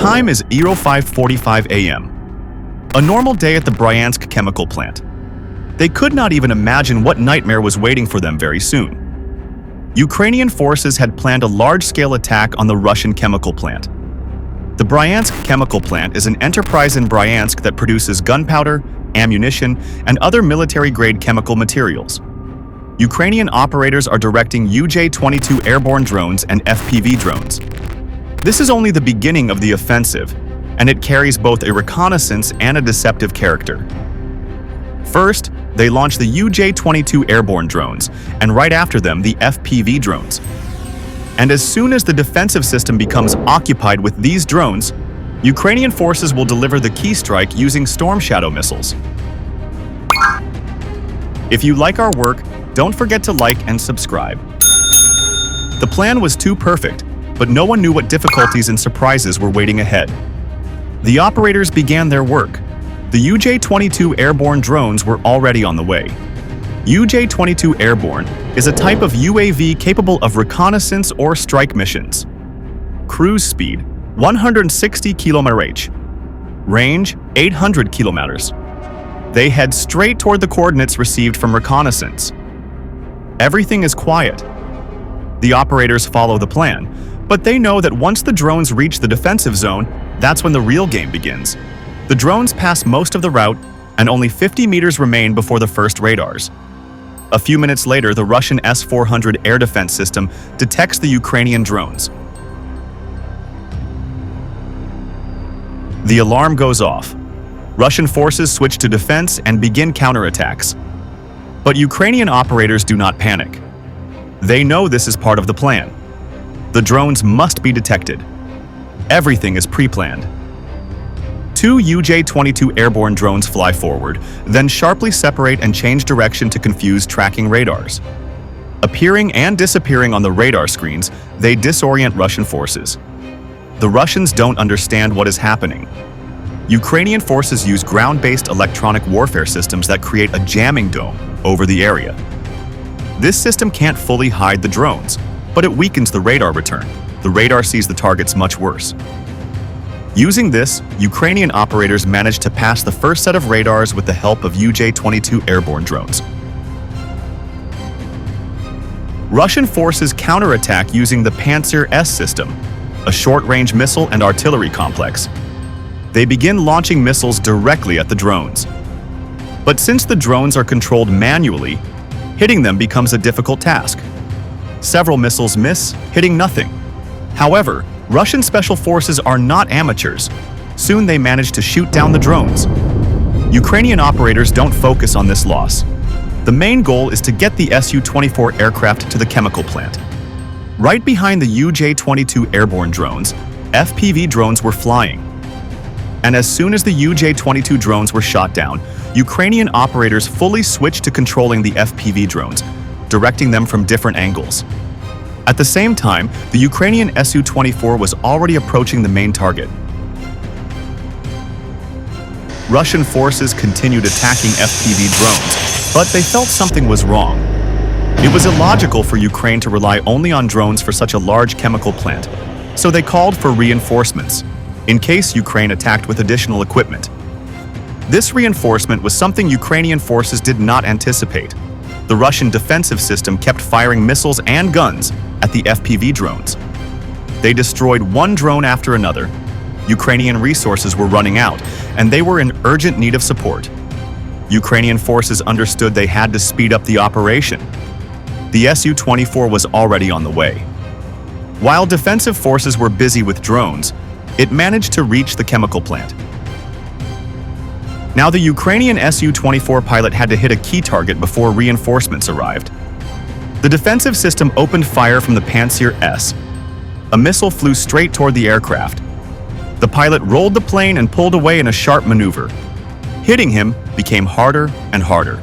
time is 05:45 a.m. A normal day at the Bryansk chemical plant. They could not even imagine what nightmare was waiting for them very soon. Ukrainian forces had planned a large-scale attack on the Russian chemical plant. The Bryansk chemical plant is an enterprise in Bryansk that produces gunpowder, ammunition, and other military-grade chemical materials. Ukrainian operators are directing UJ-22 airborne drones and FPV drones. This is only the beginning of the offensive, and it carries both a reconnaissance and a deceptive character. First, they launch the UJ-22 airborne drones, and right after them, the FPV drones. And as soon as the defensive system becomes occupied with these drones, Ukrainian forces will deliver the key strike using Storm Shadow missiles. If you like our work, don't forget to like and subscribe. The plan was too perfect, but no one knew what difficulties and surprises were waiting ahead. The operators began their work. The UJ-22 airborne drones were already on the way. UJ-22 airborne is a type of UAV capable of reconnaissance or strike missions. Cruise speed, 160 km/h. Range, 800 kilometers. They head straight toward the coordinates received from reconnaissance. Everything is quiet. The operators follow the plan, but they know that once the drones reach the defensive zone, that's when the real game begins. The drones pass most of the route, and only 50 meters remain before the first radars. A few minutes later, the Russian S-400 air defense system detects the Ukrainian drones. The alarm goes off. Russian forces switch to defense and begin counterattacks. But Ukrainian operators do not panic. They know this is part of the plan. The drones must be detected. Everything is pre-planned. Two UJ-22 airborne drones fly forward, then sharply separate and change direction to confuse tracking radars. Appearing and disappearing on the radar screens, they disorient Russian forces. The Russians don't understand what is happening. Ukrainian forces use ground-based electronic warfare systems that create a jamming dome over the area. This system can't fully hide the drones, but it weakens the radar return. The radar sees the targets much worse. Using this, Ukrainian operators managed to pass the first set of radars with the help of UJ-22 airborne drones. Russian forces counterattack using the Pantsir S system, a short-range missile and artillery complex. They begin launching missiles directly at the drones. But since the drones are controlled manually, hitting them becomes a difficult task. Several missiles miss, hitting nothing. However, Russian special forces are not amateurs. Soon they manage to shoot down the drones. Ukrainian operators don't focus on this loss. The main goal is to get the Su-24 aircraft to the chemical plant. Right behind the UJ-22 airborne drones, FPV drones were flying. And as soon as the UJ-22 drones were shot down, Ukrainian operators fully switched to controlling the FPV drones, directing them from different angles. At the same time, the Ukrainian Su-24 was already approaching the main target. Russian forces continued attacking FPV drones, but they felt something was wrong. It was illogical for Ukraine to rely only on drones for such a large chemical plant, so they called for reinforcements, in case Ukraine attacked with additional equipment. This reinforcement was something Ukrainian forces did not anticipate. The Russian defensive system kept firing missiles and guns at the FPV drones. They destroyed one drone after another. Ukrainian resources were running out, and they were in urgent need of support. Ukrainian forces understood they had to speed up the operation. The Su-24 was already on the way. While defensive forces were busy with drones, it managed to reach the chemical plant. Now the Ukrainian Su-24 pilot had to hit a key target before reinforcements arrived. The defensive system opened fire from the Pantsir S. A missile flew straight toward the aircraft. The pilot rolled the plane and pulled away in a sharp maneuver. Hitting him became harder and harder.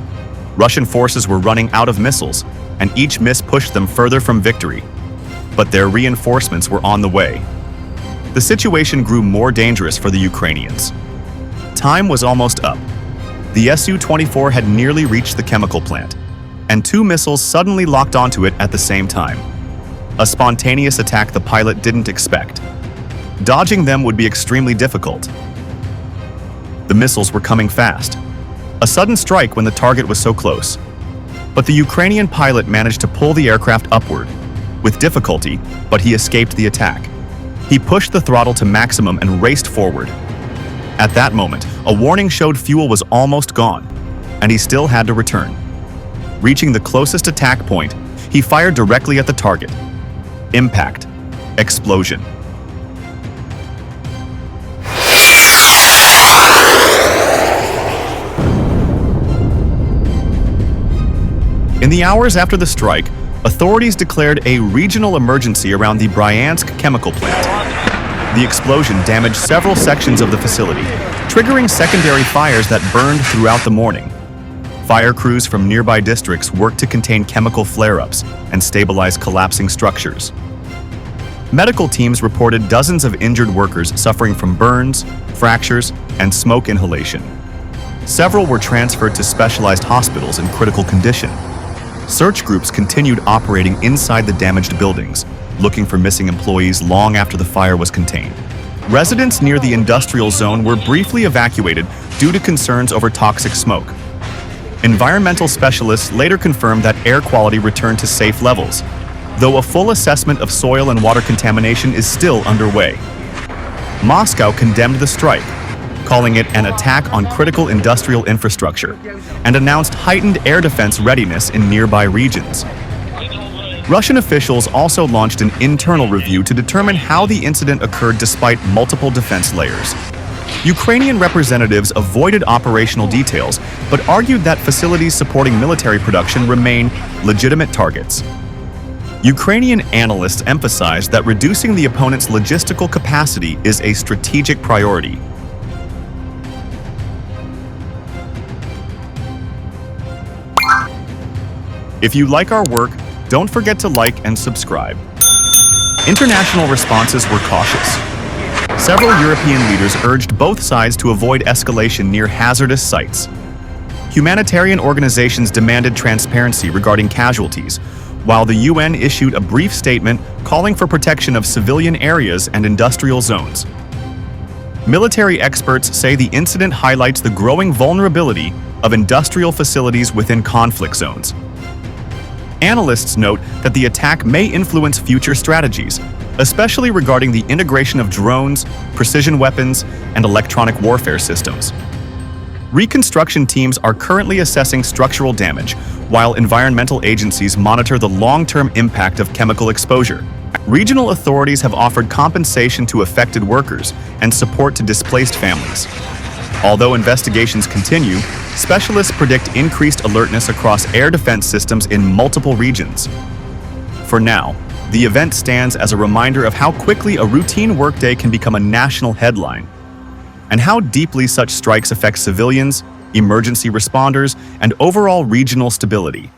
Russian forces were running out of missiles, and each miss pushed them further from victory. But their reinforcements were on the way. The situation grew more dangerous for the Ukrainians. Time was almost up. The Su-24 had nearly reached the chemical plant, and two missiles suddenly locked onto it at the same time. A spontaneous attack the pilot didn't expect. Dodging them would be extremely difficult. The missiles were coming fast. A sudden strike when the target was so close. But the Ukrainian pilot managed to pull the aircraft upward, with difficulty, but he escaped the attack. He pushed the throttle to maximum and raced forward. At that moment, a warning showed fuel was almost gone, and he still had to return. Reaching the closest attack point, he fired directly at the target. Impact. Explosion. In the hours after the strike, authorities declared a regional emergency around the Bryansk chemical plant. The explosion damaged several sections of the facility, triggering secondary fires that burned throughout the morning. Fire crews from nearby districts worked to contain chemical flare-ups and stabilize collapsing structures. Medical teams reported dozens of injured workers suffering from burns, fractures, and smoke inhalation. Several were transferred to specialized hospitals in critical condition. Search groups continued operating inside the damaged buildings, looking for missing employees long after the fire was contained. Residents near the industrial zone were briefly evacuated due to concerns over toxic smoke. Environmental specialists later confirmed that air quality returned to safe levels, though a full assessment of soil and water contamination is still underway. Moscow condemned the strike, calling it an attack on critical industrial infrastructure, and announced heightened air defense readiness in nearby regions. Russian officials also launched an internal review to determine how the incident occurred despite multiple defense layers. Ukrainian representatives avoided operational details, but argued that facilities supporting military production remain legitimate targets. Ukrainian analysts emphasized that reducing the opponent's logistical capacity is a strategic priority. If you like our work, don't forget to like and subscribe. International responses were cautious. Several European leaders urged both sides to avoid escalation near hazardous sites. Humanitarian organizations demanded transparency regarding casualties, while the UN issued a brief statement calling for protection of civilian areas and industrial zones. Military experts say the incident highlights the growing vulnerability of industrial facilities within conflict zones. Analysts note that the attack may influence future strategies, especially regarding the integration of drones, precision weapons, and electronic warfare systems. Reconstruction teams are currently assessing structural damage, while environmental agencies monitor the long-term impact of chemical exposure. Regional authorities have offered compensation to affected workers and support to displaced families. Although investigations continue, specialists predict increased alertness across air defense systems in multiple regions. For now, the event stands as a reminder of how quickly a routine workday can become a national headline, and how deeply such strikes affect civilians, emergency responders, and overall regional stability.